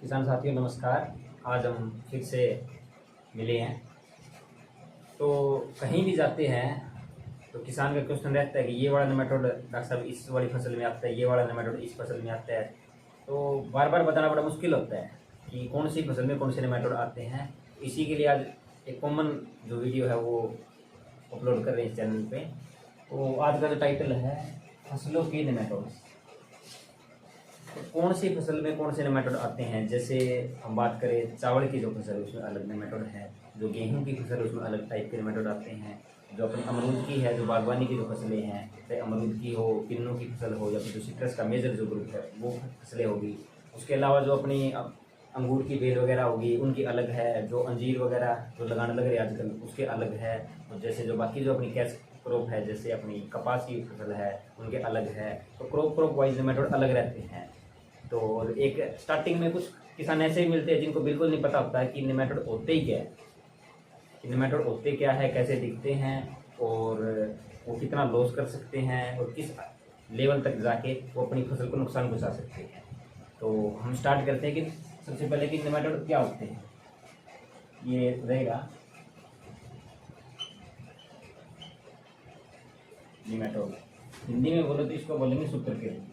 किसान साथियों नमस्कार। आज हम फिर से मिले हैं। तो कहीं भी जाते हैं तो किसान का क्वेश्चन रहता है कि ये वाला नेमाटोड डॉक्टर साहब इस वाली फसल में आता है, ये वाला नेमाटोड इस फसल में आता है। तो बार बार बताना बड़ा मुश्किल होता है कि कौन सी फसल में कौन से नेमाटोड आते हैं। इसी के लिए आज एक कॉमन जो वीडियो है वो अपलोड कर रहे हैं इस चैनल पे। तो आज का जो टाइटल है फसलों के नेमाटोड्स। तो कौन सी फसल में कौन से नेमाटोड आते हैं, जैसे हम बात करें चावल की जो फसल है उसमें अलग नेमाटोड है, जो गेहूं की फसल है उसमें अलग टाइप के नेमाटोड आते हैं, जो अपनी अमरूद की है, जो बागवानी की जो फसलें हैं, चाहे अमरूद की हो, किन्नू की फसल हो, या फिर जो सिट्रस का मेजर जो ग्रुप है वो फसलें होगी। उसके अलावा जो अपनी अंगूर की बेल वगैरह होगी उनकी अलग है, जो अंजीर वगैरह जो लगाने लग रहे हैं आजकल उसके अलग है। और जैसे जो बाकी जो अपनी कैश क्रॉप है, जैसे अपनी कपास की फसल है उनके अलग है। तो क्रॉप वाइज नेमाटोड अलग रहते हैं। तो एक स्टार्टिंग में कुछ किसान ऐसे ही मिलते हैं जिनको बिल्कुल नहीं पता होता है कि नेमाटोड होते ही क्या है, कि नेमाटोड होते क्या है, कैसे दिखते हैं और वो कितना लॉस कर सकते हैं और किस लेवल तक जाके वो अपनी फसल को नुकसान पहुंचा सकते हैं। तो हम स्टार्ट करते हैं कि सबसे पहले कि नेमाटोड क्या होते हैं। ये रहेगा नेमाटोड, हिंदी में बोलो तो इसको बोलेंगे सूत्रकृमि।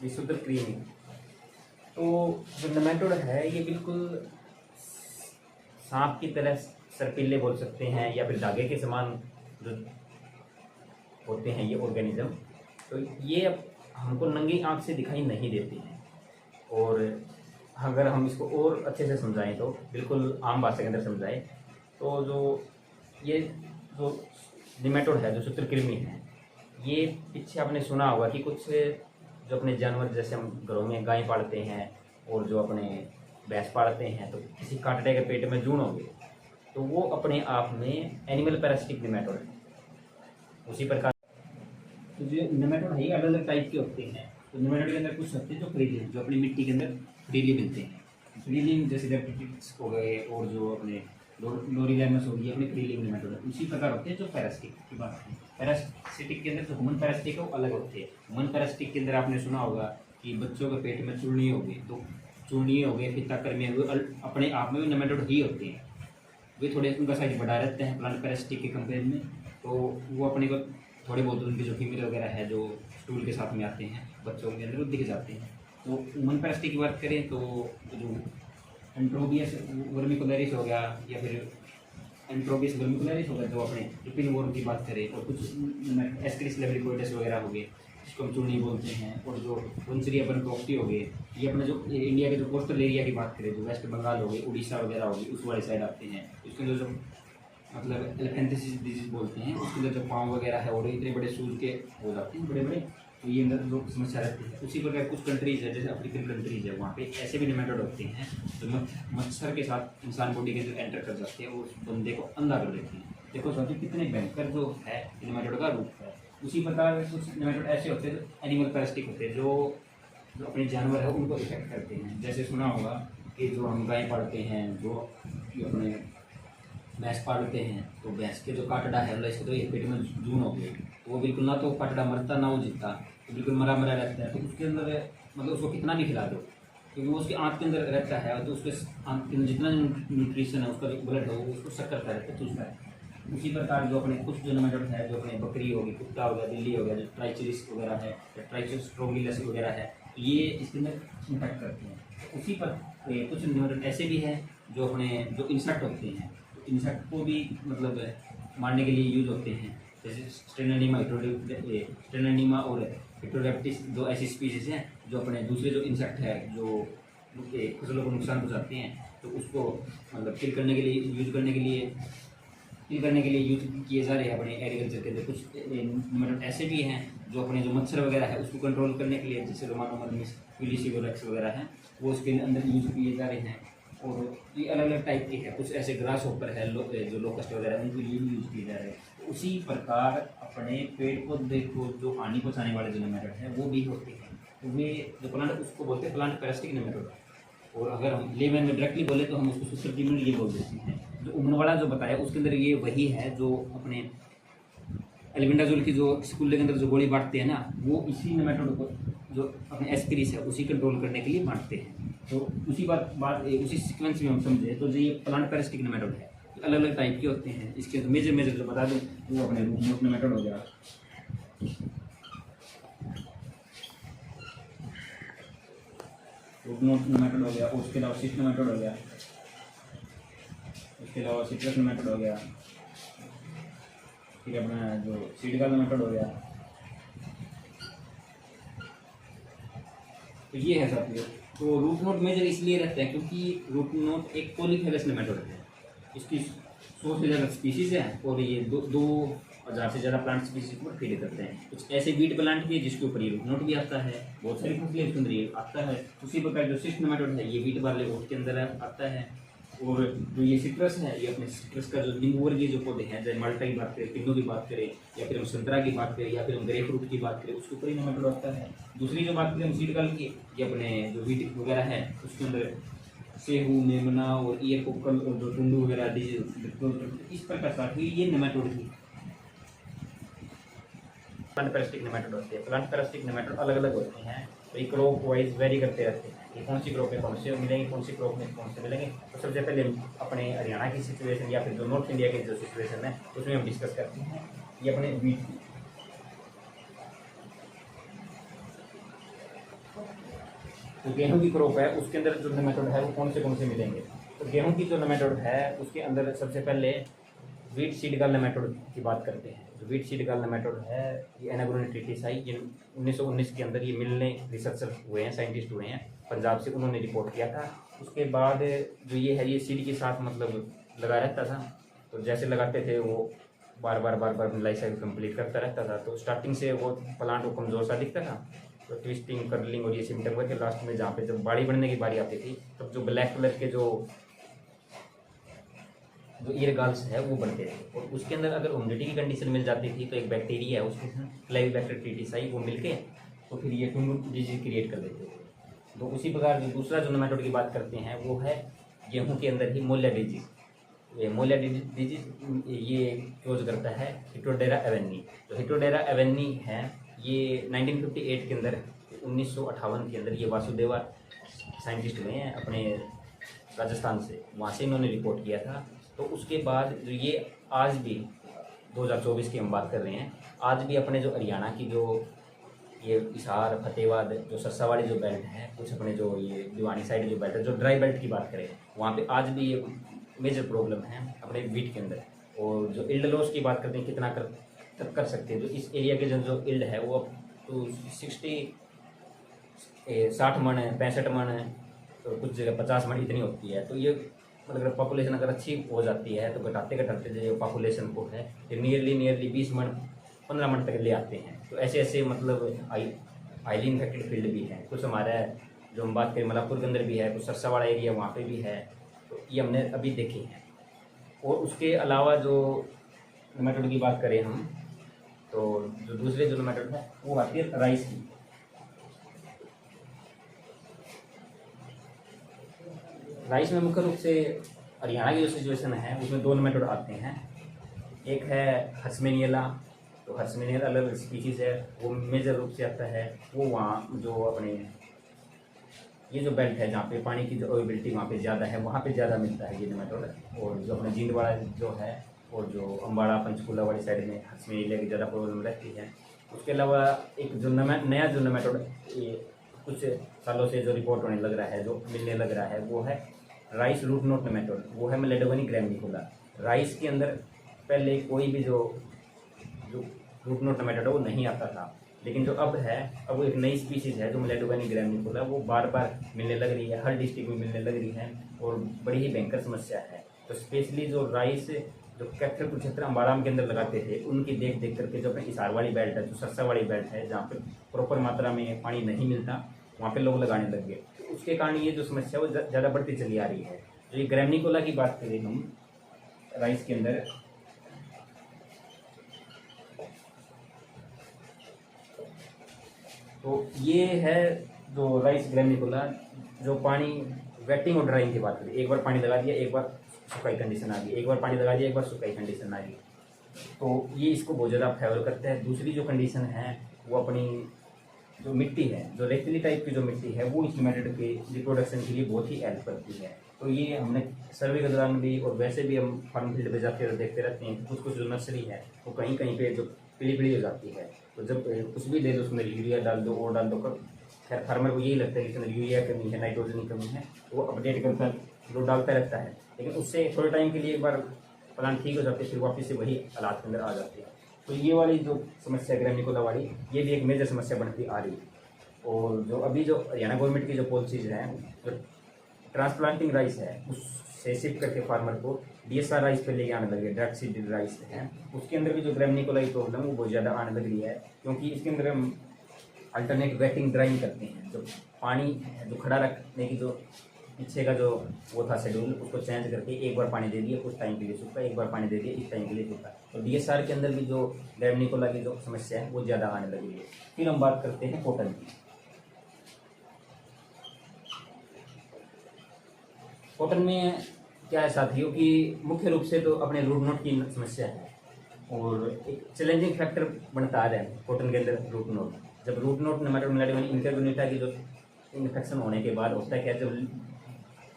सूत्रकृमि। तो जो नेमाटोड है ये बिल्कुल सांप की तरह सर्पिले बोल सकते हैं या फिर धागे के समान जो होते हैं ये ऑर्गेनिज्म। तो ये हमको नंगी आंख से दिखाई नहीं देते हैं, और अगर हम इसको और अच्छे से समझाएं तो बिल्कुल आम भाषा के अंदर समझाएं तो ये जो नेमाटोड है, जो सूत्रकृमि है, ये पीछे आपने सुना होगा कि कुछ जो अपने जानवर, जैसे हम घरों में गाय पालते हैं और जो अपने भैंस पालते हैं, तो किसी कांटे के पेट में जून हो गए तो वो अपने आप में एनिमल पैरासिटिक नेमाटोड है। उसी प्रकार तो जो नेमाटोड है ये अलग अलग टाइप के होते हैं। तो नेमाटोड के अंदर कुछ होते हैं जो फ्रीली, जो अपनी मिट्टी के अंदर फ्रीली मिलते हैं। फ्रीली जैसे डेप्टिटिक्स हो गए और जो अपने लोरीलैमस होगी अपनी फ्रीली नेमाटोड है। उसी प्रकार होते हैं जो पैरासिटिक की बात है। पैरासिटिक के अंदर जो ह्यूमन पैरासिटिक है वो अलग होते हैं। ह्यूमन पैरासिटिक के अंदर आपने सुना होगा कि बच्चों के पेट में चूर्णी हो गई, तो चूर्णी हो गए, पित्ताकृमि हो गए, अपने आप में भी नेमाटोड ही होते हैं। वे थोड़े उनका साइज बड़ा रहते हैं प्लांट पैरासिटिक के कंपेयर में। तो वो अपने को थोड़े बहुत उनके जो फीमेल वगैरह है जो स्टूल के साथ में आते हैं बच्चों के अंदर वो दिख जाते हैं। तो ह्यूमन पैरासिटिक की बात करें तो जो एंट्रोबियस वर्मिकुलरिस हो गया या फिर एंट्रोबियस वर्मिकुलरिस हो गया, जो अपने रिपिनवोर्म की बात करें, और कुछ एस्क्रिस लेब्रिकोइडस वगैरह हो गए जिसको हम चूर्णी बोलते हैं, और जो वंसरी अपन प्रोक्टी हो गए, ये अपने जो इंडिया के जो कोस्टल एरिया की बात करें, जो वेस्ट बंगाल हो गई, उड़ीसा वगैरह होगी, उस वाले साइड आते हैं। उसके अंदर जो मतलब एलिफेंथेसिस डिजीज बोलते हैं, उसके अंदर जो पाँव वगैरह है और इतने बड़े सूज के हो जाते हैं बड़े बड़े, तो ये अंदर जो समस्या रहती है। उसी प्रकार कुछ कंट्रीज है जैसे अफ्रीकन कंट्रीज है, वहाँ पे ऐसे भी नेमाटोड होते हैं जो मच्छर के साथ इंसान बॉडी के अंदर एंटर कर जाते हैं और उस बंदे को अंधा कर देते हैं। देखो साथियों कितने भयंकर जो है नेमाटोड का रूप है। उसी प्रकार कुछ नेमाटोड ऐसे होते हैं जो एनिमल पैरासिटिक होते हैं, जो अपने जानवर है उनको इफेक्ट करते हैं। जैसे सुना होगा कि जो हम गाय पालते हैं, जो अपने भैंस पालते हैं, तो भैंस के जो काटड़ा है मतलब इसके तो एक पेट में जून हो गई, तो वो बिल्कुल ना तो काटड़ा मरता ना वो जीता, तो बिल्कुल मरा मरा रहता है। तो उसके अंदर मतलब उसको कितना भी खिला दो, क्योंकि वो उसके आंत के अंदर रहता है, तो उसके आंत के अंदर जितना न्यूट्रिशन है उसका जो ब्लड है वो उसको शक करता रहता है, चूसता है। उसी प्रकार जो अपने कुछ जो नेमाटोड है, जो अपने बकरी होगी, कुत्ता हो गया, बिल्ली हो गया, जो ट्राइचेरिस वगैरह है, ट्राइचोस्ट्रोमिलस वगैरह है, ये इसके अंदर इम्पैक्ट करते हैं। उसी पर कुछ नेमाटोड ऐसे भी हैं जो अपने जो इंसेक्ट होते हैं, इंसेक्ट को भी मतलब मारने के लिए यूज होते हैं। जैसे स्टेनोनीमा और हेटेरोडेप्टिस, जो ऐसी स्पीसीज हैं जो अपने दूसरे जो इंसेक्ट है जो फसलों को नुकसान पहुंचाते हैं, तो उसको मतलब किल करने के लिए यूज किए जा रहे हैं अपने एग्रीकल्चर के अंदर। कुछ नेमाटोड ऐसे भी हैं जो अपने जो मच्छर वगैरह है उसको कंट्रोल करने के लिए, जैसे रोमानोमर्मिस फिलिसिगोरेक्स वगैरह हैं, वो उसके अंदर यूज किए जा रहे हैं। और ये अलग अलग टाइप के हैं। कुछ ऐसे ग्रास होपर है जो लोकस्ट वगैरह उनको ये यूज किए जा रहे हैं। तो उसी प्रकार अपने पेड़ पौधे को जो हानि पहुँचाने वाले जो नेमाटोड हैं वो भी होते हैं। तो वे जो प्लांट उसको बोलते हैं प्लांट पैरासिटिक नेमाटोड। और अगर हम लेमन में डायरेक्टली बोले तो हम उसको सूत्रकृमि ये बोल देते हैं। जो उम्र वाला जो बताया उसके अंदर ये वही है जो अपने एल्बेंडाजोल की जो स्कूल के अंदर जो गोली बांटते हैं ना, वो इसी नेमाटोड को जो अपने एस्पिरिस है उसी कंट्रोल करने के लिए बांटते हैं। तो उसी बात उसी सीक्वेंस में हम समझे तो जो ये प्लांट पैरासिटिक नेमाटोड है अलग अलग टाइप के होते हैं। इसके तो मेजर जो बता दूँ वो अपने रूट नोट नेमाटोड हो गया, रूट नोट नेमाटोड हो गया, उसके अलावा सिस्ट नेमाटोड हो गया, उसके अलावा सिट्रस नेमाटोड हो गया, ठीक है, अपना जो सीड का नेमाटोड हो गया। तो ये है सब। तो रूट नोट मेजर इसलिए रहते हैं क्योंकि रूट नोट एक पॉलीफेगस नेमाटोड है। इसकी 100 से ज़्यादा स्पीशीज हैं और ये 2000 से ज़्यादा प्लांट स्पीशीज पर फीड करते हैं। कुछ ऐसे वीट प्लांट भी है जिसके ऊपर ये रूट नोट भी आता है, बहुत सारी फसलें उसके अंदर ये आता है। उसी प्रकार जो सिस्ट नेमाटोड है ये वीट वाले ओट के अंदर आता है। और जो ये सिट्रस है ये अपने सिट्रस का जो नींबू वर्गीय जो पौधे हैं, चाहे माल्टा की बात करें, किन्नू की बात करें, या फिर हम संतरा की बात करें, या फिर हम ग्रेप फ्रूट की बात करें, उसके ऊपर ही नेमाटोड आता है। दूसरी जो बात करें हम सीड कल की, ये अपने जो वीट वगैरह है उसके अंदर सेहू, मेमना और ईयर कोकल और जो टुंडू वगैरह डिजीज इस प्रकार साथ ये नेमाटोड की प्लांट पैरासिटिक नेमाटोड होते हैं। प्लांट पैरासिटिक नेमाटोड अलग अलग होते हैं, तो ये क्रॉप वाइज वेरी करते रहते हैं। ये कौन सी क्रॉप में कौन से मिलेंगे, कौन सी क्रॉप में कौन से मिलेंगे। तो सबसे पहले अपने हरियाणा की सिचुएशन या फिर जो नॉर्थ इंडिया की जो सिचुएशन है उसमें हम डिस्कस करते हैं। ये अपने वीट की, तो गेहूं की क्रॉप है उसके अंदर जो नेमाटोड है वो कौन से मिलेंगे। तो गेहूं की जो नेमाटोड है उसके अंदर सबसे पहले वीट सीड गल नेमाटोड की बात करते हैं। जो वीट सीड गल नेमाटोड है ये एनाग्रोनेट्रिटिसाई, ये 1919 के अंदर ये मिलने रिसर्चर हुए हैं, साइंटिस्ट हुए हैं पंजाब से, उन्होंने रिपोर्ट किया था। उसके बाद जो ये है ये सीड के साथ मतलब लगा रहता था, तो जैसे लगाते थे वो बार बार लाइफ साइकिल कंप्लीट करता रहता था। तो स्टार्टिंग से वो प्लांट को कमज़ोर सा दिखता था, तो ट्विस्टिंग, कर्लिंग और ये सिम्टम हुए थे। लास्ट में जहाँ पे जब बाड़ी बनने की बारी आती थी तब जो ब्लैक कलर के जो ईयर गाल्स है वो बनते थे। और उसके अंदर अगर ह्यूमिडिटी की कंडीशन मिल जाती थी तो एक बैक्टीरिया है उसके क्लेविबैक्टर ट्रिटिसाई, वो मिलके तो फिर ये टुंडू डिजीज क्रिएट कर देते थे। तो उसी प्रकार जो दूसरा जो नेमाटोड की बात करते हैं वो है गेहूं के अंदर ही मोलिया डिजीज। ये मोलिया डिजीज ये क्लोज करता है हिटोडेरा एवेन्नी। जो हिटोडेरा एवेन्नी है ये 1958 के अंदर 1958 के अंदर ये वासुदेवा साइंटिस्ट हुए हैं अपने राजस्थान से, वहाँ से इन्होंने रिपोर्ट किया था। तो उसके बाद जो ये आज भी 2024 की हम बात कर रहे हैं, आज भी अपने जो हरियाणा की जो ये हिसार, फतेहाबाद, जो सरसावाड़ी जो बेल्ट है, कुछ अपने जो ये भिवानी साइड जो बेल्ट है, जो ड्राई बेल्ट की बात करें वहाँ पे आज भी ये मेजर प्रॉब्लम है अपने वीट के अंदर। और जो इल्ड लॉस की बात करते हैं कितना कर सकते हैं, जो इस एरिया के जो इल्ड है वो तो 60 मन है, 65 मन है, तो कुछ जगह 50 मन इतनी होती है। तो ये मतलब अगर पॉपुलेशन अगर अच्छी हो जाती है तो घटाते जो पॉपुलेशन को है ये नियरली 20 मन 15 मन तक ले आते हैं। तो ऐसे मतलब हाईली इन्फेक्टेड फील्ड भी है। कुछ हमारा जो हम बात करें मलापुर के अंदर भी है, कुछ सरसावाड़ा एरिया वहाँ पे भी है, तो ये हमने अभी देखे हैं। और उसके अलावा जो नेमाटोड की बात करें हम, तो जो दूसरे जो नेमाटोड है वो आती है राइस की। राइस में मुख्य रूप से हरियाणा की जो सिचुएशन है उसमें 2 नेमाटोड आते हैं। एक है हर्समेनियला, तो हर्समेनियला अलग स्पीशीज़ है, वो मेजर रूप से आता है वो वहाँ जो अपने ये जो बेल्ट है जहाँ पे पानी की जो अवेबिलिटी वहाँ पे ज़्यादा है वहाँ पे ज़्यादा मिलता है ये नेमाटोड। और जो अपने जींदवाड़ा जो है और जो अम्बाड़ा पंचकूला वाली साइड में हर्समेनियला की ज़्यादा प्रॉब्लम रहती है। उसके अलावा एक जो नया जो नेमाटोड ये कुछ सालों से जो रिपोर्ट होने लग रहा है, जो मिलने लग रहा है, वो है राइस रूट नोट नेमाटोड, वो है मेलेडोगनी ग्रैमिनिकुला। राइस के अंदर पहले कोई भी जो रूट नोट नेमाटोड है वो नहीं आता था, लेकिन जो अब है, अब वो एक नई स्पीशीज़ है जो मेलेडोगनी ग्रैमिनिकुला, वो बार बार मिलने लग रही है, हर डिस्ट्रिक्ट में मिलने लग रही है और बड़ी ही भयंकर समस्या है। तो स्पेशली जो राइस जो कैथल कुरुक्षेत्र अम्बाड़ा के अंदर लगाते थे उनकी देख करके जो अपने हिसार वाली बेल्ट है, जो सरसा वाली बेल्ट है, जहाँ पे प्रॉपर मात्रा में पानी नहीं मिलता, वहाँ पे लोग लगाने लग गए। तो उसके कारण ये जो समस्या वो ज़्यादा बढ़ती चली आ रही है। तो ये ग्रैमिनिकुला की बात करें हम राइस के अंदर, तो ये है जो राइस ग्रैमिनिकुला, जो पानी वेटिंग और ड्राइंग की बात करें, एक बार पानी लगा दिया, एक बार सुखाई कंडीशन आ गई, एक बार पानी लगा दिया, एक बार सुखाई कंडीशन आ गई। तो ये इसको बहुत ज़्यादा फेवर करता है। दूसरी जो कंडीशन है वो अपनी जो मिट्टी है, जो रेतीली टाइप की जो मिट्टी है, वो इस नेमेटोड के रिप्रोडक्शन के लिए बहुत ही हेल्प करती है। तो ये हमने सर्वे के दौरान भी और वैसे भी हम फार्म फील्ड पे जाते और देखते रहते हैं कि कुछ कुछ जो नर्सरी है वो कहीं कहीं पे जो पीली पीली हो जाती है, तो जब कुछ भी दे दो उसमें यूरिया डाल दो और डाल दो, खैर फार्मर को यही लगता है कि इसमें यूरिया कमी है, नाइट्रोजन की कमी है, तो वो अपडेट करता जो डालता रहता है, लेकिन उससे थोड़े टाइम के लिए एक बार प्लांट ठीक हो जाते हैं, फिर वापस से वही हालात के अंदर आ जाते हैं। तो ये वाली जो समस्या ग्रामिकोला वाली, ये भी एक मेजर समस्या बनती आ रही है। और जो अभी जो हरियाणा गवर्नमेंट की जो पॉलिसीज हैं, जो ट्रांसप्लांटिंग राइस है उससे शिफ्ट करके फार्मर को DSR राइस पे लेके आने लगे, डायरेक्ट सीडेड राइस है, उसके अंदर भी जो ग्रामिकोला की प्रॉब्लम वो बहुत ज़्यादा आने लग रही है, क्योंकि इसके अंदर हम अल्टरनेट वेटिंग ड्राइंग करते हैं। जो पानी जो खड़ा रखने की जो पीछे का जो वो था शेड्यूल, उसको चेंज करके एक बार पानी दे दिया कुछ टाइम के लिए सूखा, एक बार पानी दे दिया इस टाइम के लिए सूखा। तो DSR के अंदर भी जो ग्रामिकोला की जो समस्या है वो ज़्यादा आने लगी है। फिर हम बात करते हैं कॉटन की। कॉटन में क्या है साथियों कि मुख्य रूप से तो अपने रूट नोट की समस्या है, और एक चैलेंजिंग फैक्टर बनता आ रहा है कॉटन के अंदर रूट नोट। जब रूट नोट नेमेटोड मेलाडियोना इनकॉर्पोरेटा की जो इन्फेक्शन होने के बाद होता है क्या, जब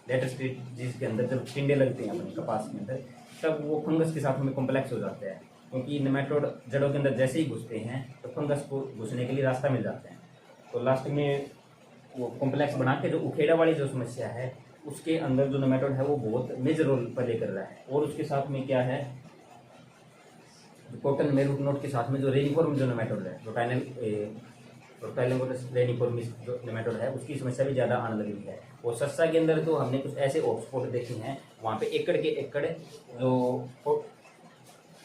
लेटर स्टेज के अंदर जब टिंडे लगते हैं अपने कपास के अंदर, तब वो फंगस के साथ में कॉम्प्लेक्स हो जाते हैं, क्योंकि नेमेटोड जड़ों के अंदर जैसे ही घुसते हैं तो फंगस को घुसने के लिए रास्ता मिल जाता है। तो लास्ट में वो कॉम्प्लेक्स बना के जो उखेड़ा वाली जो समस्या है उसके अंदर जो नेमेटोड है वो बहुत मेजर रोल प्ले कर रहा है। और उसके साथ में क्या है, कॉटन में रूट नोट के साथ में जो रेनिफॉर्म जो नेमेटोड है, रोटाइलेंगोलस रेनिफॉर्मिस जो नेमेटोड है, उसकी समस्या भी ज़्यादा आने लगी है। और सस्ता के अंदर तो हमने कुछ ऐसे हॉटस्पॉट देखे हैं, वहाँ पे एकड़ के एकड़ जो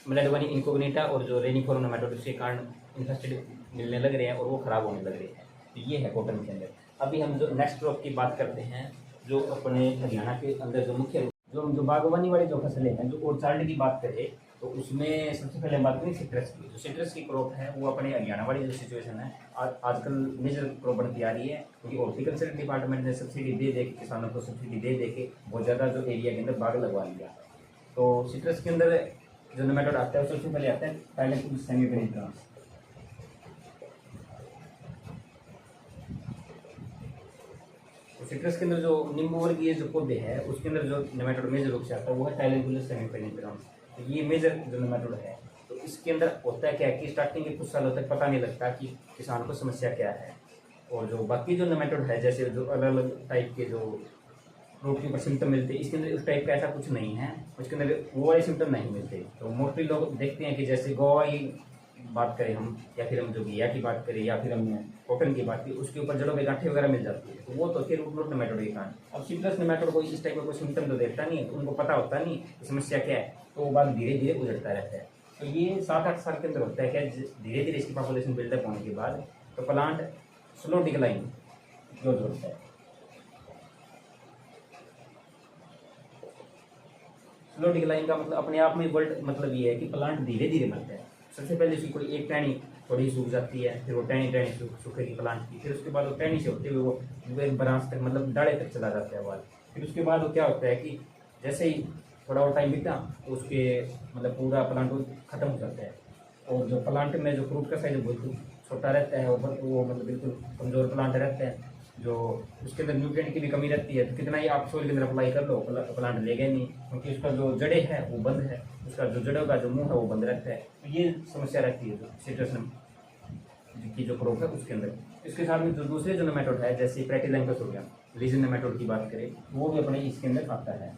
मेलाडियोना इनकॉर्पोरेटा और जो रेनिफॉर्म नेमेटोड के कारण इन्फेस्टेड मिलने लग रहे हैं और वो खराब होने लग रहे हैं। तो ये है कॉटन के अंदर। अभी हम जो नेक्स्ट क्रॉप की बात करते हैं, जो अपने हरियाणा के अंदर जो मुख्य जो बागवानी वाली जो फसलें हैं, जो ऑर्चार्ड की बात करें तो उसमें सबसे पहले हम बात करें सिट्रस की। जो सिट्रस की क्रॉप है वो अपने हरियाणा वाली जो सिचुएशन है आजकल मेजर क्रॉप बनती आ रही है, क्योंकि हॉर्टिकल्चर डिपार्टमेंट ने सब्सिडी दे के किसानों को सब्सिडी दे के बहुत ज़्यादा जो एरिया के अंदर बाग लगवा लिया है। तो सिट्रस के अंदर जो नेमेटोड आता है सबसे पहले आता है टाइलेंकुलस सेमीपेनिट्रांस। सिट्रस के अंदर जो नींबू वर्गीय जो पौधे हैं उसके अंदर जो नेमेटोड मेजर रूप से आता है वो है टाइलेंकुलस सेमीपेनिट्रांस। तो ये मेजर जो नेमेटोड है, तो इसके अंदर होता है क्या कि स्टार्टिंग के कुछ सालों तक पता नहीं लगता कि किसान को समस्या क्या है। और जो बाकी जो नेमेटोड है, जैसे जो अलग अलग टाइप के जो फ्रूट के ऊपर सिम्टम मिलते हैं, इसके अंदर उस टाइप का ऐसा कुछ नहीं है, उसके अंदर वो वाले सिम्टम नहीं मिलते। तो मोस्टली लोग देखते हैं कि जैसे गोवा की बात करें हम, या फिर हम जो घिया की बात करें, या फिर हम कॉटन की बात की, उसके ऊपर जड़ों में गांठें वगैरह मिल जाती है, तो वो तो फिर रूट नोट नेमेटोड के कारण। अब सिट्रस नेमेटोड को इस टाइप का कोई सिम्टम तो देखता नहीं है, तो उनको पता होता नहीं कि समस्या क्या है, तो वो बात धीरे धीरे उजड़ता रहता है। तो ये 7-8 साल के अंदर होता है क्या, धीरे धीरे इसकी पॉपुलेशन बिल्डअप होने के बाद तो प्लांट स्लो डिक्लाइन ग्रोथ होता है। स्लो डिक्लाइन का मतलब अपने आप में वर्ड मतलब ये है कि प्लांट धीरे धीरे मरता है। सबसे पहले उसकी कोई एक टहनी थोड़ी सूख जाती है, फिर वो टहनी सूखेगी प्लांट की, फिर उसके बाद वो टहनी से होते हुए वो एक ब्रांच तक मतलब डाले तक चला जाता है बाल। फिर उसके बाद वो क्या होता है कि जैसे ही थोड़ा और टाइम बीता तो उसके मतलब पूरा प्लांट खत्म हो जाता है। और जो प्लांट में जो फ्रूट का साइज बिल्कुल छोटा रहता है, और वो मतलब बिल्कुल कमज़ोर प्लांट रहता है, जो उसके अंदर न्यूट्रिएंट की भी कमी रहती है। तो कितना ही आप सोइल के अंदर अप्लाई कर लो, प्लांट लेगा नहीं, क्योंकि उसका जो जड़े है वो बंद है, उसका जो जड़ों का जो मुंह है वो बंद रहता है। तो ये समस्या रहती है जो सिट्रस की जो क्रॉप है उसके अंदर। इसके साथ में जो दूसरे जो नेमेटोड है, जैसे प्रेटिलैंकस हो गया, लीजन नेमेटोड की बात करें, वो भी अपने इसके अंदर आता है।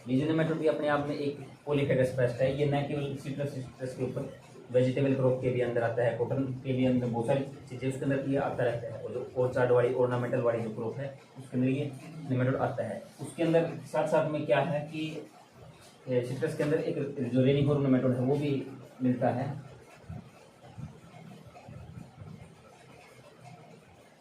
लीजन नेमेटोड भी अपने आप में एक पॉलीफेगस पेस्ट है। ये न केवल सिट्रस के ऊपर वेजिटेबल क्रॉप के भी अंदर आता है, कॉटन के भी अंदर बहुत सारी चीज़ें उसके अंदर ये आता रहता है। और जो ऑर्चार्ड वाली ऑर्नामेंटल वाली जो क्रॉप है उसके अंदर ये नेमेटोड आता है। उसके अंदर साथ साथ में क्या है कि सिट्रस के अंदर एक जो रेनिफॉर्म नेमेटोड है वो भी मिलता है।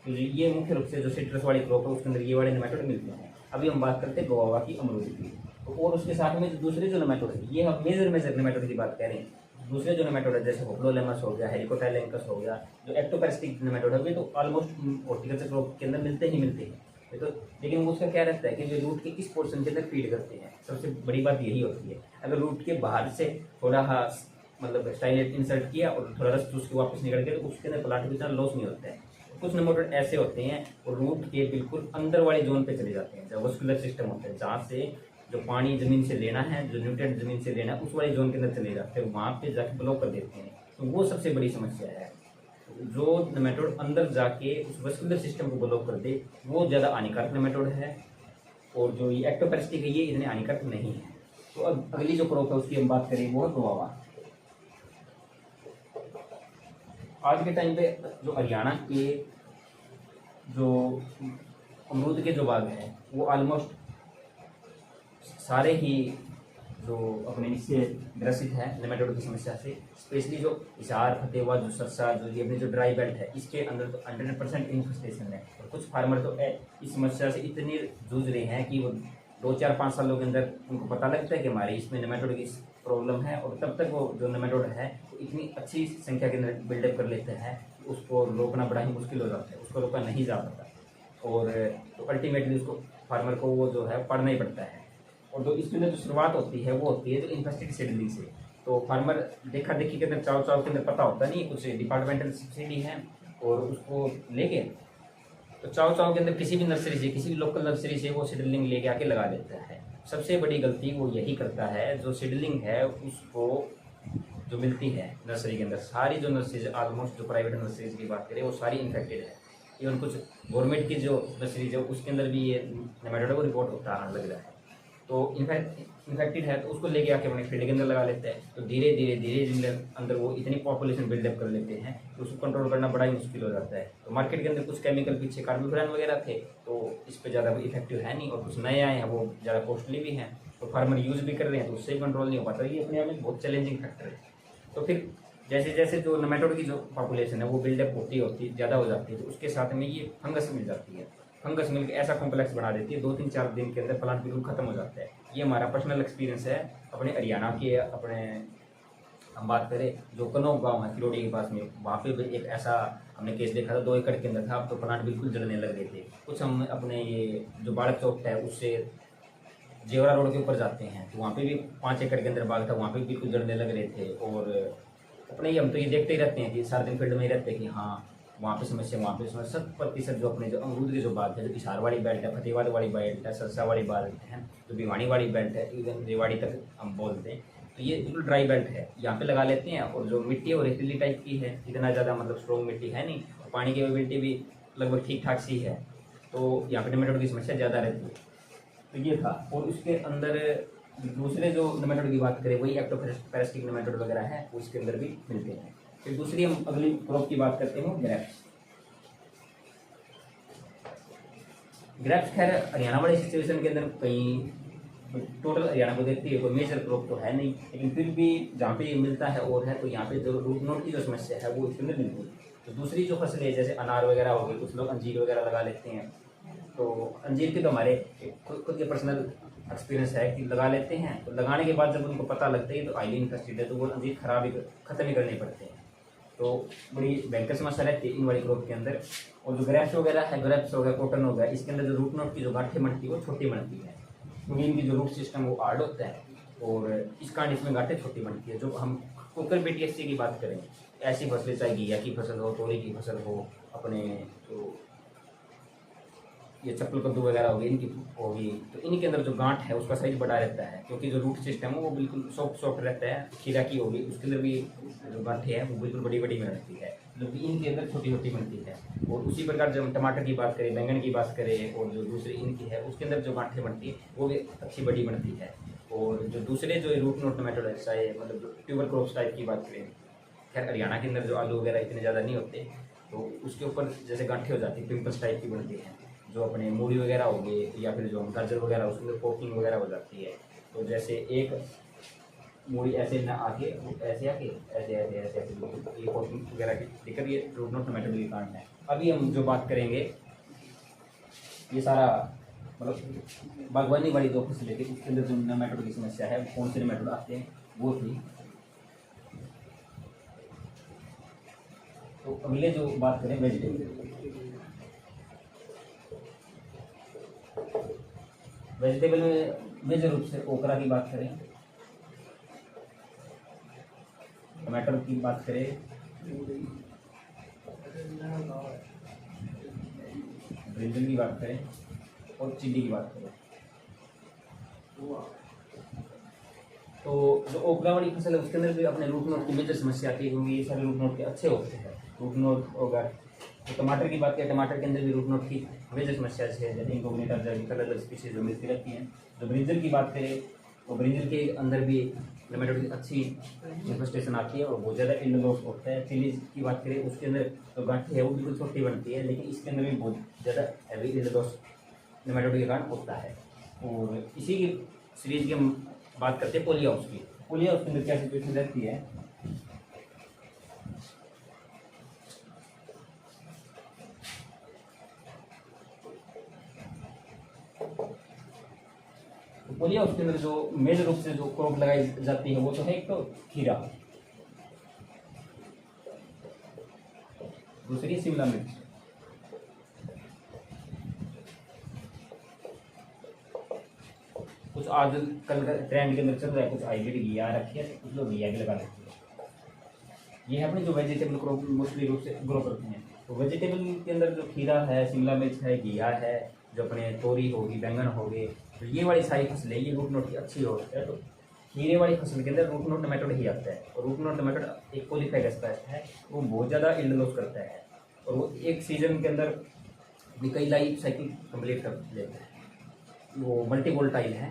तो ये मुख्य रूप से जो सिट्रस वाली क्रॉप है उसके अंदर ये वाले नेमेटोड मिलते हैं। अभी हम बात करते हैं गुआवा की, अमरूद की। तो और उसके साथ में दूसरे जो नेमेटोड है, ये हम मेजर नेमेटोड की बात करें, दूसरे जो नेमेटोड है जैसे होप्लोलेमस हो गया, हेलिकोटाइलेंकस हो गया, जो एक्टोपैरासिटिक नेमेटोड है, वे तो ऑलमोस्ट हॉर्टिकल्चर क्रॉप के अंदर मिलते ही मिलते हैं। तो लेकिन वो उसका क्या रहता है कि जो रूट के किस पोर्शन के अंदर फीड करते हैं, सबसे बड़ी बात यही होती है। अगर रूट के बाहर से थोड़ा मतलब स्टाइलेट इंसर्ट किया और थोड़ा रस चूस के वापस निकल गया तो उसके अंदर प्लांट को इतना लॉस नहीं होता है। कुछ नेमाटोड ऐसे होते हैं और रूट के बिल्कुल अंदर वाले जोन पे चले जाते हैं, जहाँ वस्कुलर सिस्टम होता है, जहाँ से जो पानी जमीन से लेना है, जो न्यूट्रिएंट जमीन से लेना है, उस वाले जोन के अंदर चले जाते हैं, वहाँ पे जाके ब्लॉक कर देते हैं। तो वो सबसे बड़ी समस्या है। जो नेमाटोड अंदर जाके उस वस्कुलर सिस्टम को ब्लॉक कर दे वो ज़्यादा हानिकारक नेमाटोड है, और जो ये एक्टोपैरासिटिक है ये इतने हानिकारक नहीं है। तो अब अगली जो क्रॉप है उसकी हम बात करें वो है गुआवा। आज के टाइम पे जो हरियाणा के जो अमरूद के जो बाग हैं वो ऑलमोस्ट सारे ही जो अपने इससे ग्रसित है नेमाटोड की समस्या से, स्पेशली जो हिसार, फतेहाबाद, जो सरसा, जो ये अपनी जो ड्राई बेल्ट है इसके अंदर तो 100% इन्फेस्टेशन है। और कुछ फार्मर तो इस समस्या से इतने जूझ रहे हैं कि वो 2-4-5 सालों के अंदर उनको पता लगता है कि हमारे इसमें नेमाटोड की प्रॉब्लम है, और तब तक वो जो नेमाटोड है वो इतनी अच्छी संख्या के अंदर बिल्डअप कर लेते हैं कि उसको रोकना बड़ा ही मुश्किल हो जाता है, उसको रोका नहीं जा पाता, और तो अल्टीमेटली उसको फार्मर को वो जो है पढ़ना ही पड़ता है। और जो इसके अंदर जो शुरुआत होती है वो होती है जो इन्फेस्टेड सीडलिंग से। तो फार्मर देखा देखी के अंदर चाव चाव के अंदर पता होता नहीं, कुछ डिपार्टमेंटल सब्सिडी है और उसको लेके तो चाव चाव के अंदर किसी भी नर्सरी से, किसी भी लोकल नर्सरी से वो सीडलिंग लेके आके लगा देता है। सबसे बड़ी गलती वो यही करता है, जो सीडलिंग है उसको जो मिलती है नर्सरी के अंदर, सारी जो नर्सरीज ऑलमोस्ट जो प्राइवेट नर्सरीज की बात करें वो सारी इन्फेक्टेड है। इवन कुछ गवर्नमेंट की जो नर्सरीज है उसके अंदर भी ये नेमाटोड को रिपोर्ट होता है लग रहा है। तो इन्फेक्टेड है तो उसको लेके आके अपने फील्ड के अंदर लगा लेते हैं। तो धीरे धीरे धीरे जिनके अंदर वो इतनी पॉपुलेशन बिल्डअप कर लेते हैं तो उसको कंट्रोल करना बड़ा ही मुश्किल हो जाता है। तो मार्केट के अंदर कुछ केमिकल पीछे कार्बोफ्यूरन वगैरह थे तो इस पर ज़्यादा इफेक्टिव है नहीं, और कुछ नए आए हैं वो ज़्यादा कॉस्टली भी हैं, तो फार्मर यूज़ भी कर रहे हैं तो उससे कंट्रोल नहीं हो पाता। ये अपने आप में बहुत चैलेंजिंग फैक्टर है। तो फिर जैसे जैसे जो नेमाटोड की जो पॉपुलेशन है वो बिल्डअप होती होती ज़्यादा हो जाती है, तो उसके साथ में ये फंगस मिल जाती है। फंगस मिलकर ऐसा कॉम्प्लेक्स बना देती है 2-3-4 दिन के अंदर प्लांट बिल्कुल खत्म हो जाता है। ये हमारा पर्सनल एक्सपीरियंस है अपने हरियाणा के। अपने हम बात करें जो कनौग गांव है किरोड़ी के पास में, वहाँ पे भी एक ऐसा हमने केस देखा था, 2 एकड़ के अंदर था, अब तो प्लांट बिल्कुल जलने लग गए थे। कुछ हम अपने ये जो बाड़क चौक है उससे जेवरा रोड के ऊपर जाते हैं तो वहाँ पे भी 5 एकड़ के अंदर बाग था, वहाँ पे भी बिल्कुल जलने लग रहे थे। और अपने ही हम तो ये देखते ही रहते हैं कि सारा दिन फील्ड में ही रहते हैं कि हाँ वहाँ पे समस्या, वहाँ पे समस्या। 70% जो अपने जो अमरूद के जो बाग है, जो हिसार वाली बेल्ट है, फतेहाबाद वाली बेल्ट है, सरसा वाली बेल्ट है, जो भिवानी वाली बेल्ट है, इवन रेवाड़ी तक हम बोलते हैं, तो ये बिल्कुल ड्राई बेल्ट है, यहाँ पे लगा लेते हैं। और जो मिट्टी है वो रेतीली टाइप की है, इतना ज़्यादा मतलब स्ट्रॉन्ग मिट्टी है नहीं, और पानी की अवेबिलिटी भी लगभग ठीक ठाक सी है, तो यहाँ पे नेमाटोड की समस्या ज़्यादा रहती है। तो ये था। और उसके अंदर दूसरे जो नेमाटोड की बात करें वही एक्टोपैरासिटिक नेमाटोड वगैरह है वो इसके अंदर भी मिलते हैं। फिर दूसरी हम अगली क्रॉप की बात करते हैं ग्रेप्स। ग्रेप्स खैर हरियाणा वाले सिचुएशन के अंदर कहीं टोटल हरियाणा को देखती है कोई मेजर क्रॉप तो है नहीं, लेकिन फिर भी जहाँ पे ये मिलता है और है तो यहाँ पे जो रूट नोट की जो समस्या है वो इसके अंदर मिलती है। तो दूसरी जो फसलें है जैसे अनार वगैरह हो गई, कुछ लोग अंजीर वगैरह लगा लेते हैं, तो अंजीर की तो हमारे खुद के पर्सनल एक्सपीरियंस है कि लगा लेते हैं, तो लगाने के बाद जब उनको पता लगता है तो हाईली इन्फेस्टेड है तो वो अंजीर ख़त्म ही करने पड़ते हैं। तो बड़ी भयंकर समस्या रहती है इन वाली क्रॉप के अंदर। और जो ग्रेप्स वगैरह है, ग्रेप्स हो गया, कॉटन हो गया, इसके अंदर जो रूट नोट की जो गांठें बनती है वो छोटी बनती है, क्योंकि इनकी जो रूट सिस्टम वो हार्ड होता है, और इस कारण इसमें गांठें छोटी बनती है। जो हम कुकर बीटीएससी की बात करें, ऐसी फसलें चाहे घिया की फसल हो, तोरी की फसल हो, अपने तो ये चप्पल कद्दू वगैरह होगी, इनकी होगी, तो इनके अंदर जो गांठ है उसका साइज बड़ा रहता है, क्योंकि जो रूट सिस्टम है वो बिल्कुल सॉफ्ट रहता है। खीरा की होगी उसके अंदर भी जो गांठें हैं वो बिल्कुल बड़ी बड़ी में रहती है, जबकि इनके अंदर छोटी छोटी बनती है। और उसी प्रकार जब हम टमाटर की बात करें, बैंगन की बात करें, और जो दूसरी इनकी है उसके अंदर जो गांठें बनती है वो भी अच्छी बड़ी बनती है। और जो दूसरे जो रूट नोट टमाटो है, चाहे मतलब ट्यूबर क्रॉप्स टाइप की बात करें, खैर हरियाणा के अंदर जो आलू वगैरह इतने ज़्यादा नहीं होते, तो उसके ऊपर जैसे गांठें हो जाती है, पिंपल्स टाइप की बनती हैं। जो अपने मूली वगैरह हो गई या फिर जो गाजर वगैरह उसके अंदर पोकिंग वगैरह हो जाती है। तो जैसे एक मूली ऐसे ना आके ऐसे आके ऐसे ऐसे ऐसे ऐसे ये पोकिंग वगैरह की दिक्कत, ये रूट नोट टमाटो के कारण है। अभी हम जो बात करेंगे ये सारा मतलब बागवानी वाली जो फसलें थी उसके अंदर जो नेमाटोड की समस्या है, कौन से नेमाटोड आते हैं वो थी। तो अगले जो बात करें वेजिटेबल, वेजिटेबल में मेजर रूप से ओकरा की बात करें, टमाटर की बात करें, ब्रिंजल की बात करें और चिल्ली की बात करें, तो जो ओकरा वाली फसल है उसके अंदर भी अपने रूट नोट की मेजर समस्या आती है, क्योंकि ये सारे रूट नोट के अच्छे होते हैं। रूट नोट होगा तो टमाटर की बात करें, टमाटर के अंदर भी रूट नोट की मेजर समस्या है, जैसे इंकोग्निटा अलग अलग स्पीशीज जो मिलती रहती हैं। जो ब्रिंजल की बात करें तो ब्रिंजल के अंदर भी नेमेटोड की अच्छी इन्फेस्टेशन आती है और बहुत ज़्यादा यील्ड लॉस होता है। चिलीज की बात करें उसके अंदर जो गांठी है वो बिल्कुल छोटी बनती है, लेकिन इसके अंदर भी बहुत ज़्यादा हैवी यील्ड लॉस नेमेटोड के कारण होता है। और इसी की सीरीज की हम बात करते हैं पोली हाउस की। पोली हाउस के अंदर क्या सिचुएशन रहती है, तो पोली हाउस के अंदर जो मेजर रूप से जो क्रॉप लगाई जाती है वो तो है एक तो खीरा, दूसरी शिमला मिर्च, कुछ आज कल का ट्रेंड के अंदर चल रहा है, कुछ हाइब्रिड घिया रखी है, कुछ लोग घिया भी लगा रखी है। ये है अपनी जो वेजिटेबल क्रॉप मोस्टली रूप से ग्रो करते हैं। तो वेजिटेबल के अंदर जो खीरा है, शिमला मिर्च है, घिया है, जो अपने तोरी होगी, बैंगन हो गए, तो ये वाली सारी फसलें ये रूट नोट की अच्छी होती है। तो खीरे वाली फसल के अंदर रूट नोट नेमेटोड ही आता है, और रूट नोट नेमेटोड एक पॉलीफाइगस पेस्ट है, वो बहुत ज़्यादा यील्ड लॉस करता है, और वो एक सीजन के अंदर भी कई लाइफ साइकिल कंप्लीट कर लेता है। वो मल्टी वोल्टाइल है,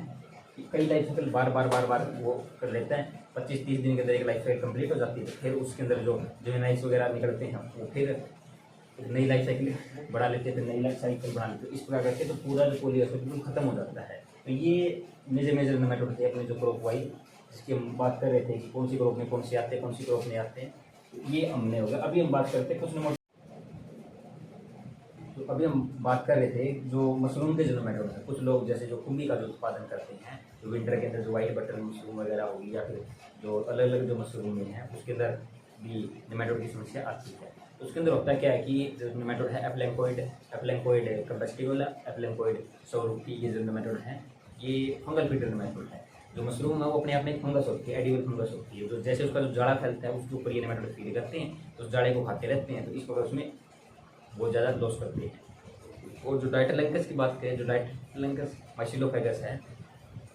कई लाइफ साइकिल बार बार वो कर लेते हैं। 25-30 दिन के अंदर एक लाइफ साइकिल कंप्लीट हो जाती है, तो फिर उसके अंदर जो जेमिनाइज वगैरह निकलते हैं वो फिर नई लाइफ साइकिल बढ़ा लेते हैं, फिर नई लाइफ साइकिल बढ़ा लेते हैं। इस प्रकार करके तो पूरा जो पोली हाउस बिल्कुल खत्म हो जाता है। तो ये मेजर नेमेटोड थे अपने जो क्रॉप वाइज, जिसकी हम बात कर रहे थे कि कौन सी क्रॉप में कौन से आते हैं, कौन सी क्रॉप में आते हैं, ये हमने हो गया। अभी हम बात करते हैं कुछ नंबर, तो अभी हम बात कर रहे थे जो मशरूम के जो नेमेटोड है। कुछ लोग जैसे जो कुंभी का जो उत्पादन करते हैं, जो विंटर के अंदर जो वाइट बटन मशरूम वगैरह होगी, या फिर जो अलग अलग जो मशरूम हैं उसके अंदर भी नेमेटोड की समस्या आती है। तो उसके अंदर होता क्या है कि जो नेमेटोड है एप्लेंकोइड कंबस्टिवल, एप्लेंकोइड सौरूपी, ये जो नेमेटोड है ये फंगल फीडर नेमेटोड है। जो मशरूम है वो अपने आप में एक फंगस होती है, एडिबल फंगस होती है, जो जैसे उसका जो जाड़ा फैलता है उसके ऊपर ये नेमेटोड फीड करते हैं, तो उस जाड़े को खाते रहते हैं, तो इस प्रकार उसमें बहुत ज़्यादा लॉस करते हैं। और जो डाइटोलैंकस की बात करें, जो डाइटोलैंकस माइसिलोफेगस है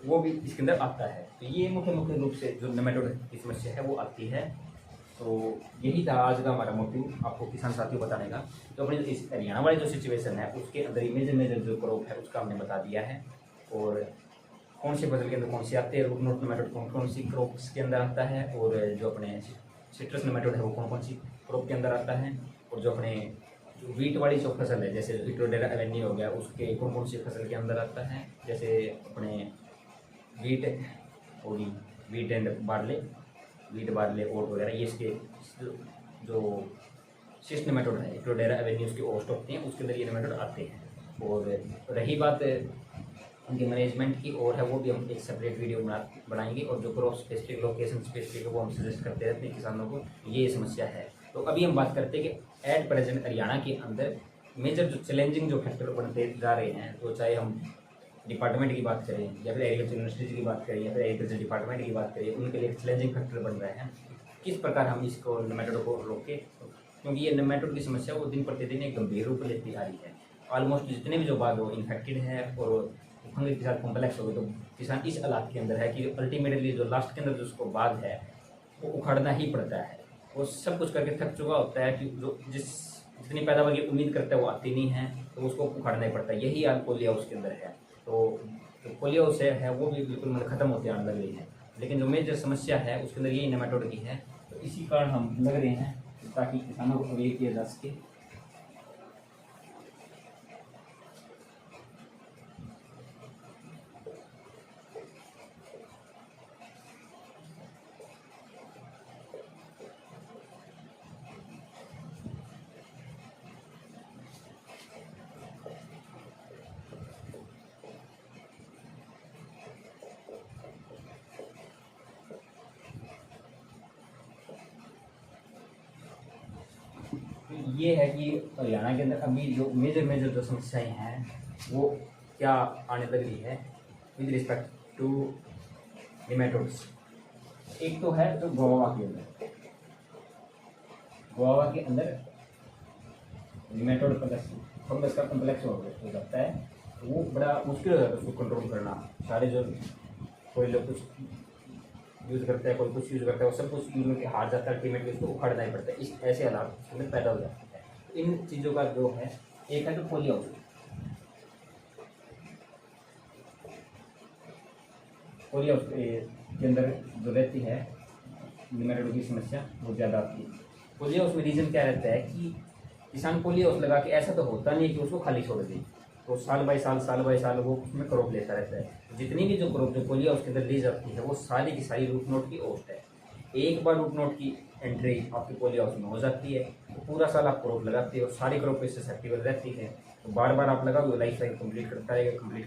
वो भी इसके अंदर आता है। तो ये मुख्य रूप से जो नेमेटोड की समस्या है वो आती है। तो यही था आज का हमारा मोटिव, आपको किसान साथियों बताने का। तो अपनी इस हरियाणा वाली जो सिचुएशन है उसके अंदर ही मेजर जो क्रॉप है उसका हमने बता दिया है, और कौन सी फसल के अंदर कौन सी आते हैं, रूट नोट नेमेटोड कौन सी क्रॉप्स के अंदर आता है, और जो अपने सिट्रस नेमेटोड है वो कौन सी क्रॉप के अंदर आता है, और जो अपने जो वीट वाली जो फसल है जैसे इट्रोडेरा एवेन्यू हो गया उसके कौन सी फसल के अंदर आता है, जैसे अपने वीट होगी, wheat and barley, wheat barley oat वगैरह, ये इसके जो सिस्ट नेमेटोड है इट्रोडेरा एवेन्यू उसके ओस्ट होते हैं, उसके अंदर ये नेमेटोड आते हैं। और रही बात उनके मैनेजमेंट की और है, वो भी हम एक सेपरेट वीडियो बनाएंगे, और जो क्रॉप स्पेसिफिक लोकेशन स्पेसिफिक है वो हम सजेस्ट करते रहते हैं किसानों को, ये समस्या है। तो अभी हम बात करते हैं कि एट प्रेजेंट हरियाणा के अंदर मेजर जो चैलेंजिंग जो फैक्टर बनते जा रहे हैं, तो चाहे हम डिपार्टमेंट की बात करें या फिर एग्रीकल्चर यूनिवर्सिटी की बात करें या फिर एग्रीकल्चर डिपार्टमेंट की बात करें, उनके लिए चैलेंजिंग फैक्टर बन रहे हैं किस प्रकार हम इसको नेमेटोड को रोकें, क्योंकि ये नेमेटोड की समस्या वो दिन प्रतिदिन एक गंभीर रूप लेती आ रही है। ऑलमोस्ट जितने भी जो बाग वो इन्फेक्टेड है और फंगस के साथ कॉम्प्लेक्स हो गए, तो किसान इस हालात के अंदर है कि अल्टीमेटली जो लास्ट के अंदर जो उसको बाग है वो उखाड़ना ही पड़ता है। वो सब कुछ करके थक चुका होता है कि जो जितनी पैदावार की उम्मीद करता है वो आती नहीं है, तो उसको उखाड़ना ही पड़ता है। यही हाल पोली हाउस के अंदर है। तो जो पोली हाउस है वो भी बिल्कुल मतलब खत्म होते आने लग रही है, लेकिन जो मेजर समस्या है उसके अंदर यही नेमेटोड की है। तो इसी कारण हम लग रहे हैं ताकि किसानों को अवेयर किया जा सके। ये है कि हरियाणा के अंदर अभी जो मेजर जो समस्याएं हैं वो क्या आने लग रही है। With respect to nematodes. एक तो है जो गुआवा के अंदर, गुआवा के अंदर निमेटोड फंगस का कम्प्लेक्स हो जाता है, तो वो बड़ा मुश्किल हो जाता है उसको कंट्रोल करना। सारे जो कोई लोग कुछ यूज़ करता है, कोई कुछ यूज़ करता है, वो सब कुछ यूज़ करके हार जाता है, अल्टीमेटली उसको उखाड़ना ही पड़ता है। इस ऐसे हालात उसमें पैदा हो जाते हैं। तो इन चीज़ों का जो है, एक है जो पोली हाउस, पोली हाउस के अंदर जो रहती है निमेटोड की समस्या बहुत ज़्यादा आती है। पोली हाउस में रीज़न क्या रहता है कि किसान पोली हाउस लगा के ऐसा तो होता नहीं कि उसको खाली छोड़ दे, तो साल बाय साल वो उसमें क्रॉप लेता रहता है। जितनी भी जो क्रॉप जो पोली हाउस के अंदर ली जाती है वो सारी की सारी रूट नोट की औसत है। एक बार रूट नोट की एंट्री आपकी पोली हाउस में हो जाती है तो पूरा साल आप क्रॉप लगाते हो, सारी क्रॉप इससे सस्टेनेबल रहती है। तो बार बार आप लगाओगे, लाइफ साइकिल कंप्लीट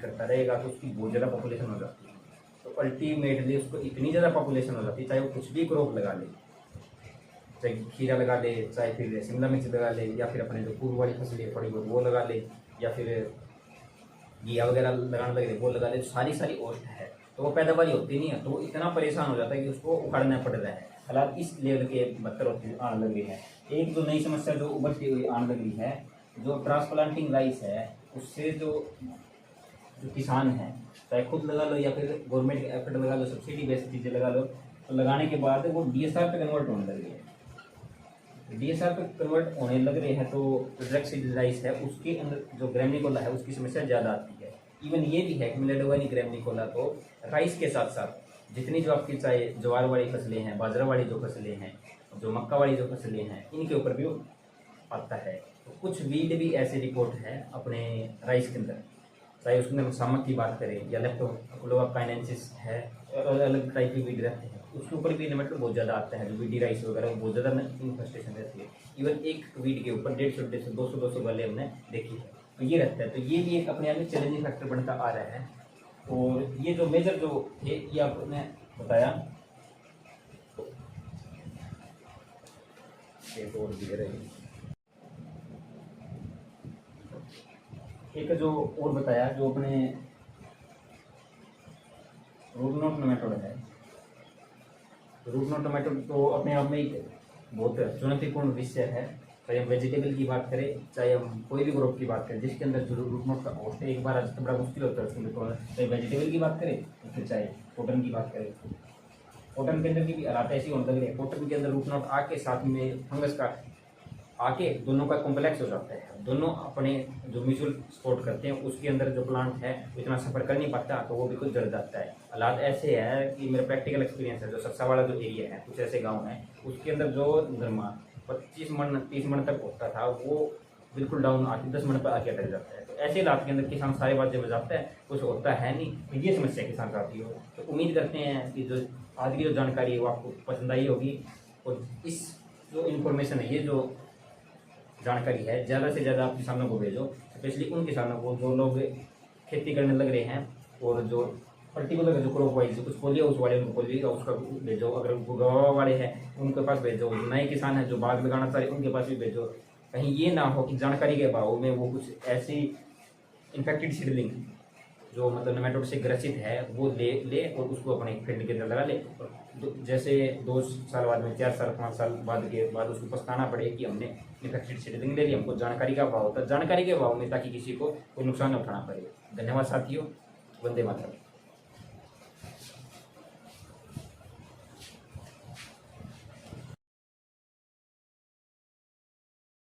करता रहेगा तो उसकी बहुत ज़्यादा पॉपुलेशन हो जाती है। तो अल्टीमेटली उसको इतनी ज़्यादा पॉपुलेशन हो जाती है, चाहे वो कुछ भी क्रॉप लगा ले, चाहे खीरा लगा ले, चाहे फिर शिमला मिर्च लगा ले, या फिर अपने जो पूर्व वाली फसलें थोड़ी बहुत वो लगा ले, या फिर घिया वगैरह लगाने लगे वो लगा ले, तो सारी औसत है तो वो पैदावारी होती नहीं है। तो वो इतना परेशान हो जाता है कि उसको उखाड़ना पड़ रहा है। हालात इस लेवल के बदतर होते आने लग रही है। एक जो नई समस्या जो उभरती हुई आने लग रही है, जो ट्रांसप्लांटिंग राइस है, उससे जो किसान है, चाहे खुद लगा लो या फिर गवर्नमेंट के एफर्ट लगा लो, सब्सिडी बेस्ड चीज़ें लगा लो, तो लगाने के बाद वो DSR पे कन्वर्ट होने लग रही है। DSR पे कन्वर्ट होने लग रहे हैं तो डायरेक्ट सीड राइस है, उसके अंदर जो ग्रेमिनिकोला है उसकी समस्या ज़्यादा आती है। इवन ये भी है कि मिलेडोगानी ग्रेमिनिकोला तो राइस के साथ साथ जितनी जो आपकी चाहे ज्वार वाली फसलें हैं, बाजरा वाली जो फसलें हैं, जो मक्का वाली जो फसलें हैं, इनके ऊपर भी आता है। तो कुछ वीड भी ऐसे रिपोर्ट है अपने राइस के अंदर, चाहे उसके अंदर सामक की बात करें या लेप्टोकाइनेंसिस है, अलग अलग टाइप की वीड रहते हैं, उसके ऊपर भी निमेटोड बहुत ज़्यादा आता है। जो वीडी राइस वगैरह बहुत ज़्यादा इन्फेस्टेशन रहती है। इवन एक वीड के ऊपर 150 200 वाले हमने देखी है। तो ये रहता है, तो ये भी एक अपने आप में चैलेंजिंग फैक्टर बनता आ रहा है। और ये जो मेजर जो है ये आपने बताया, एक और भी रही, एक जो और बताया जो अपने रूट नोट नेमेटोड है। रूट नोट नेमेटोड तो अपने आप में एक बहुत चुनौतीपूर्ण विषय है। चाहे हम वेजिटेबल की बात करें, चाहे हम कोई भी ग्रुप की बात करें जिसके अंदर जो रूट नोट का होस्ट है, एक बार आज तो बड़ा मुश्किल होता है उसके अंदर। चाहे वेजिटेबल की बात करें तो फिर चाहे कॉटन की बात करें, कॉटन के अंदर की भी हालात ऐसी होने लग रही है। कॉटन के अंदर रूट नोट आके साथ में फंगस का आके दोनों का कॉम्प्लेक्स हो जाता है। दोनों अपने जो म्यूचुअल सपोर्ट करते हैं उसके अंदर जो प्लांट है इतना सफ़र कर नहीं पाता, तो वो बिल्कुल जल जाता है। हालात ऐसे है कि मेरा प्रैक्टिकल एक्सपीरियंस है, जो सक्सा वाला जो एरिया है, कुछ ऐसे गांव हैं उसके अंदर जो नरमा 25 मन 30 मन तक होता था वो बिल्कुल डाउन आके 10 मन पर आके अटक जाता है। तो ऐसे हालात के अंदर किसान सारे बातें में जाता है, कुछ होता है नहीं। तो ये समस्या किसान का आती हो। तो उम्मीद करते हैं कि जो आज की जो जानकारी है वो आपको पसंद आई होगी। और इस जो इन्फॉर्मेशन है, ये जो जानकारी है, ज़्यादा से ज़्यादा आप किसानों को भेजो, स्पेशली उन किसानों को जो लोग खेती करने लग रहे हैं और जो पर्टिकुलर जो क्रॉप वाइज कुछ पोलियो हाउस वाले उनको पोलियो हाउस का भेजो, अगर गवा वाले हैं उनके पास भेजो, नए किसान हैं जो बाग लगाना चाह रहे उनके पास भी भेजो। कहीं ये ना हो कि जानकारी के अभाव में वो कुछ ऐसी इन्फेक्टेड सीडलिंग जो मतलब नेमेटोड से ग्रसित है वो ले और उसको अपने फील्ड के अंदर लगा ले, और जैसे 2 साल बाद में 4 साल 5 साल बाद उसको पछताना पड़े कि हमने इन्फेक्टेड सीडलिंग ले ली। हमको जानकारी का अभाव होता है, जानकारी के अभाव में ताकि किसी को कोई नुकसान न उठाना पड़े। धन्यवाद साथियों, वंदे मातरम।